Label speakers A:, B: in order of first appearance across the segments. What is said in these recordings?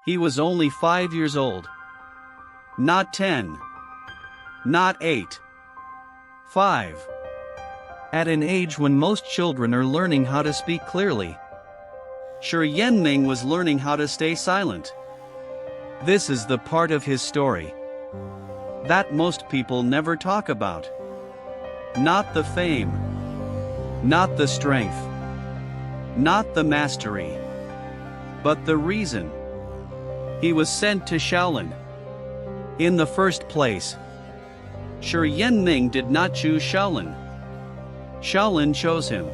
A: He was only 5 years old. Not 10. Not 8. 5. At an age when most children are learning how to speak clearly, Shi Yan Ming was learning how to stay silent. This is the part of his story that most people never talk about. Not the fame, not the strength, not the mastery, but the reason he was sent to Shaolin. In the first place, Shi Yan Ming did not choose Shaolin. Shaolin chose him.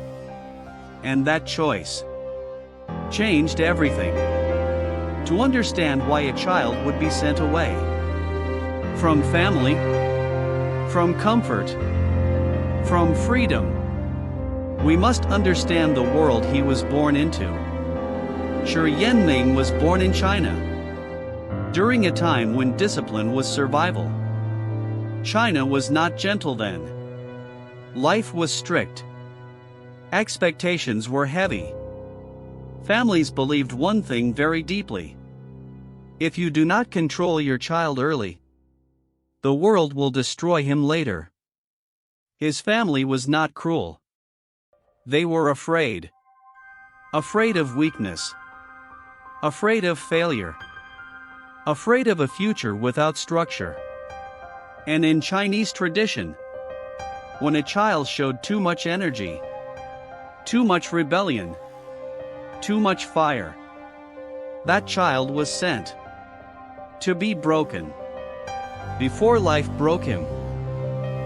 A: And that choice changed everything. To understand why a child would be sent away from family, from comfort, from freedom, we must understand the world he was born into. Shi Yan Ming was born in China during a time when discipline was survival. China was not gentle then. Life was strict. Expectations were heavy. Families believed one thing very deeply: if you do not control your child early, the world will destroy him later. His family was not cruel. They were afraid. Afraid of weakness. Afraid of failure. Afraid of a future without structure. And in Chinese tradition, when a child showed too much energy, too much rebellion, too much fire, that child was sent to be broken. Before life broke him,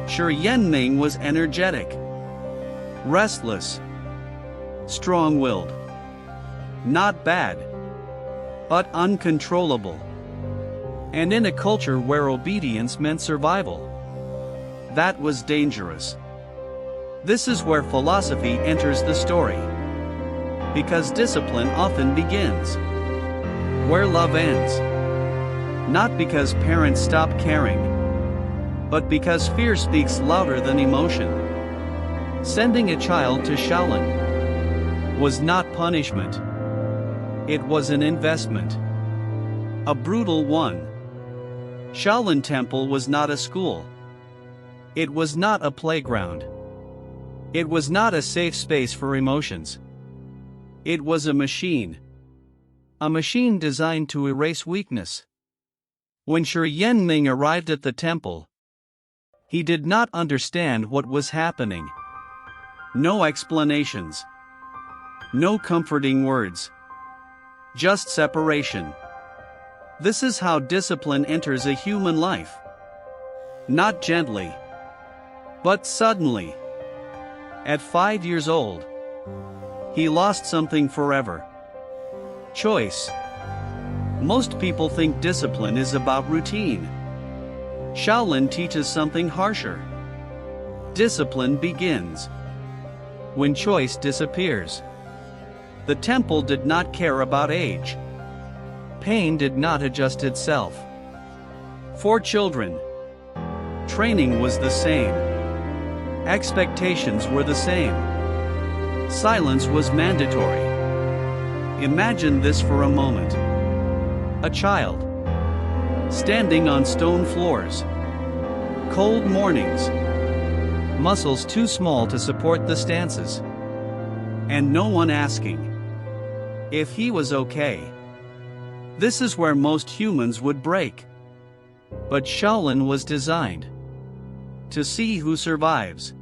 A: Shi Yan Ming was energetic, restless, strong-willed. Not bad, but uncontrollable. And in a culture where obedience meant survival, that was dangerous. This is where philosophy enters the story. Because discipline often begins where love ends. Not because parents stop caring, but because fear speaks louder than emotion. Sending a child to Shaolin was not punishment. It was an investment. A brutal one. Shaolin Temple was not a school. It was not a playground. It was not a safe space for emotions. It was a machine. A machine designed to erase weakness. When Shi Yan Ming arrived at the temple, he did not understand what was happening. No explanations. No comforting words. Just separation. This is how discipline enters a human life. Not gently, but suddenly. At 5 years old, he lost something forever. Choice. Most people think discipline is about routine. Shaolin teaches something harsher. Discipline begins when choice disappears. The temple did not care about age. Pain did not adjust itself. For children, training was the same. Expectations were the same. Silence was mandatory. Imagine this for a moment. A child standing on stone floors. Cold mornings. Muscles too small to support the stances. And no one asking if he was okay. This is where most humans would break. But Shaolin was designed to see who survives.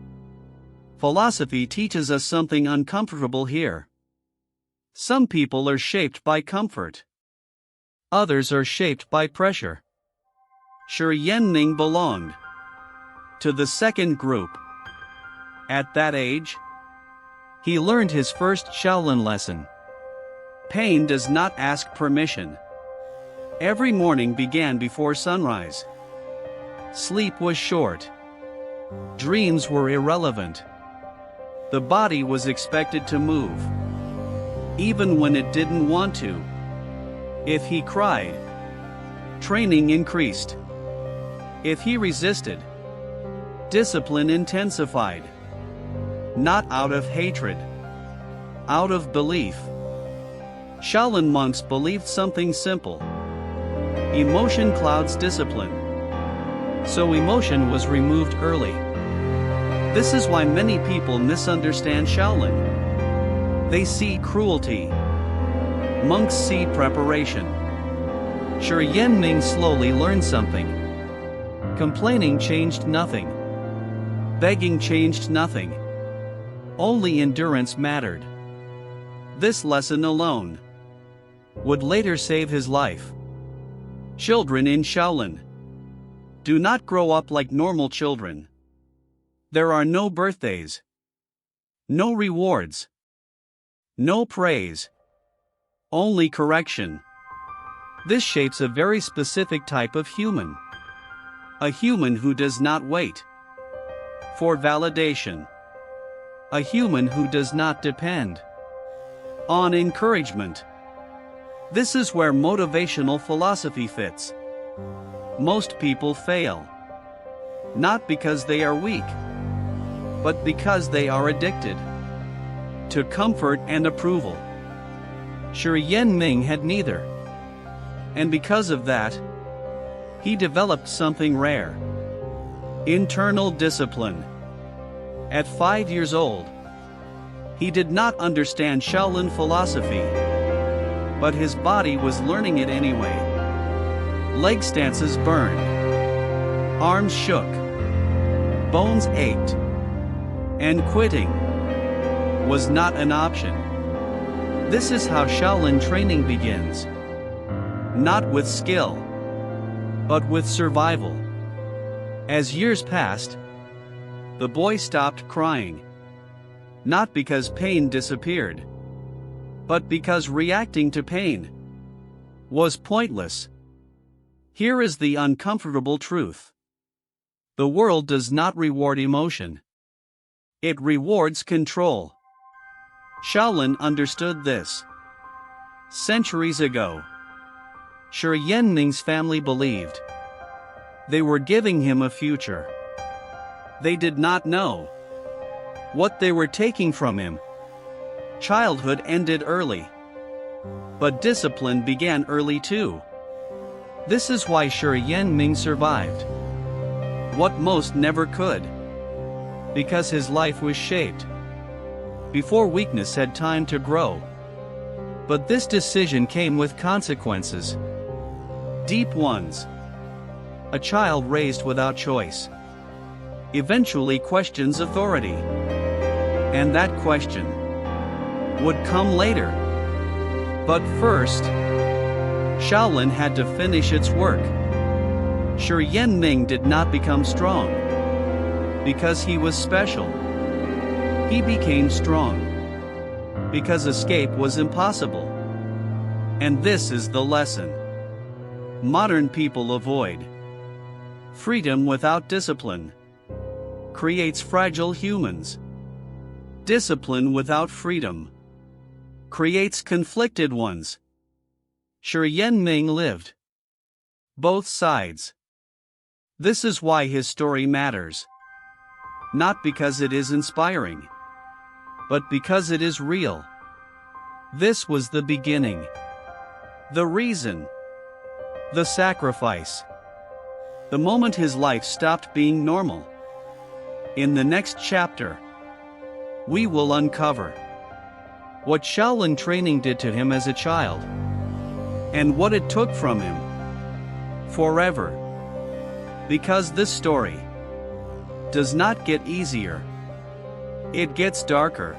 A: Philosophy teaches us something uncomfortable here. Some people are shaped by comfort. Others are shaped by pressure. Shi Yan Ming belonged to the second group. At that age, he learned his first Shaolin lesson. Pain does not ask permission. Every morning began before sunrise. Sleep was short. Dreams were irrelevant. The body was expected to move, even when it didn't want to. If he cried, training increased. If he resisted, discipline intensified. Not out of hatred, out of belief. Shaolin monks believed something simple. Emotion clouds discipline. So emotion was removed early. This is why many people misunderstand Shaolin. They see cruelty. Monks see preparation. Shi Yan Ming slowly learned something. Complaining changed nothing. Begging changed nothing. Only endurance mattered. This lesson alone would later save his life. Children in Shaolin do not grow up like normal children. There are no birthdays, no rewards, no praise, only correction. This shapes a very specific type of human. A human who does not wait for validation. A human who does not depend on encouragement. This is where motivational philosophy fits. Most people fail, not because they are weak, but because they are addicted to comfort and approval. Shi Yan Ming had neither. And because of that, he developed something rare: internal discipline. At 5 years old, he did not understand Shaolin philosophy, but his body was learning it anyway. Leg stances burned, arms shook, bones ached, and quitting was not an option. This is how Shaolin training begins. Not with skill, but with survival. As years passed, the boy stopped crying. Not because pain disappeared, but because reacting to pain was pointless. Here is the uncomfortable truth. The world does not reward emotion. It rewards control. Shaolin understood this centuries ago. Shi Yan Ming's family believed they were giving him a future. They did not know what they were taking from him. Childhood ended early, but discipline began early too. This is why Shi Yan Ming survived what most never could, because his life was shaped before weakness had time to grow. But this decision came with consequences, deep ones. A child raised without choice eventually questions authority, and that question would come later. But first, Shaolin had to finish its work. Shi Yan Ming did not become strong because he was special. He became strong because escape was impossible. And this is the lesson modern people avoid. Freedom without discipline creates fragile humans. Discipline without freedom creates conflicted ones. Shi Yan Ming lived both sides. This is why his story matters. Not because it is inspiring, but because it is real. This was the beginning, the reason, the sacrifice, the moment his life stopped being normal. In the next chapter, we will uncover what Shaolin training did to him as a child, and what it took from him forever. Because this story does not get easier, it gets darker.